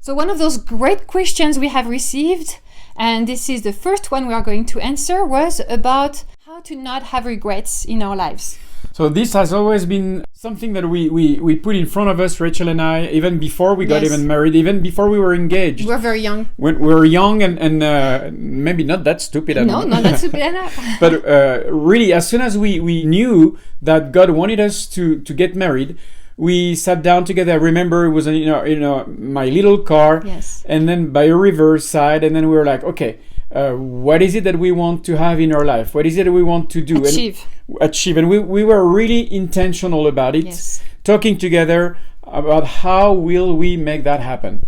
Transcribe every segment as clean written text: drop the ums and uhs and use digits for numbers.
So one of those great questions we have received, and this is the first one we are going to answer, was about how to not have regrets in our lives. So this has always been something that we put in front of us, Rachel and I, even before we got even married, even before we were engaged. We're very young. When we were young and maybe not that stupid. No, not that stupid enough. But really, as soon as we knew that God wanted us to get married, we sat down together. I remember it was in my little car, and then by a river side, and then we were like, okay, what is it that we want to have in our life? What is it that we want to do? Achieve. And we were really intentional about it, talking together about how will we make that happen.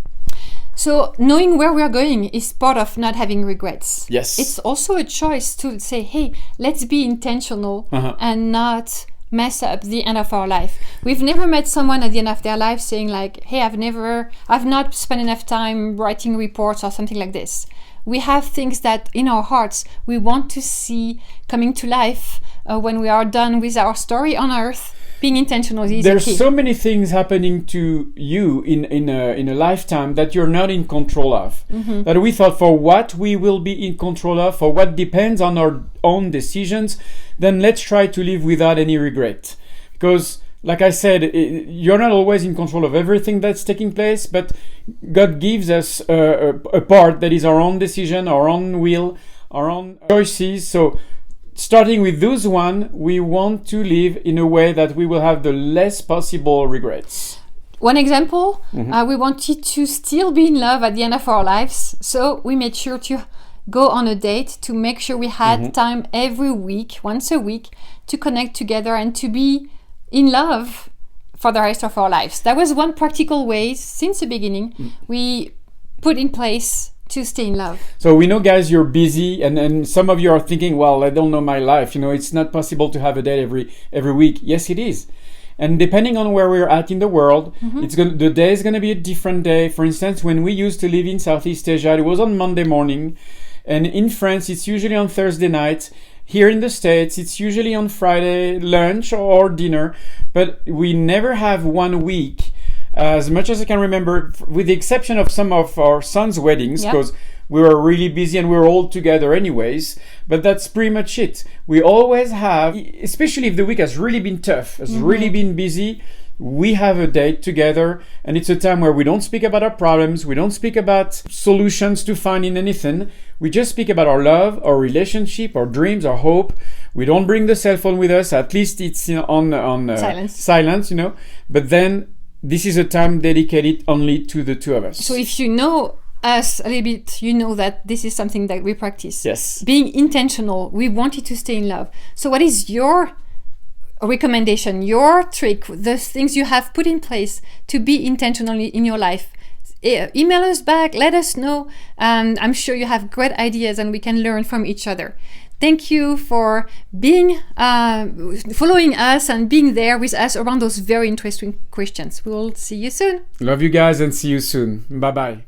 So knowing where we are going is part of not having regrets. Yes. It's also a choice to say, hey, let's be intentional and not mess up the end of our life. We've never met someone at the end of their life saying like, hey, I've not spent enough time writing reports or something like this. We have things that in our hearts we want to see coming to life when we are done with our story on earth. Being intentional is There's key. so many things happening to you in a lifetime that you're not in control of. That we thought for what we will be in control of, for what depends on our own decisions, then let's try to live without any regret. Because like I said, you're not always in control of everything that's taking place, but God gives us a part that is our own decision, our own will, our own choices. So starting with those one, we want to live in a way that we will have the less possible regrets. One example, we wanted to still be in love at the end of our lives. So we made sure to go on a date to make sure we had time every week, once a week, to connect together and to be in love for the rest of our lives. That was one practical way since the beginning we put in place to stay in love. So we know, guys, you're busy, and some of you are thinking, well, I don't know my life. It's not possible to have a date every week. Yes, it is. And depending on where we're at in the world, the day is going to be a different day. For instance, when we used to live in Southeast Asia, it was on Monday morning. And in France, it's usually on Thursday night. Here in the States, it's usually on Friday lunch or dinner. But we never have 1 week, as much as I can remember, with the exception of some of our sons' weddings, because we were really busy and we were all together anyways. But that's pretty much it. We always have, especially if the week has really been tough, has really been busy, we have a date together, and it's a time where we don't speak about our problems, we don't speak about solutions to find in anything. We just speak about our love, our relationship, our dreams, our hope. We don't bring the cell phone with us, at least it's on silence, But then this is a time dedicated only to the two of us. So if you know us a little bit, you know that this is something that we practice. Yes. Being intentional, we wanted to stay in love. So what is your recommendation, your trick, the things you have put in place to be intentionally in your life? Email us back, let us know. I'm sure you have great ideas and we can learn from each other. Thank you for being following us and being there with us around those very interesting questions. We will see you soon. Love you guys and see you soon. Bye-bye.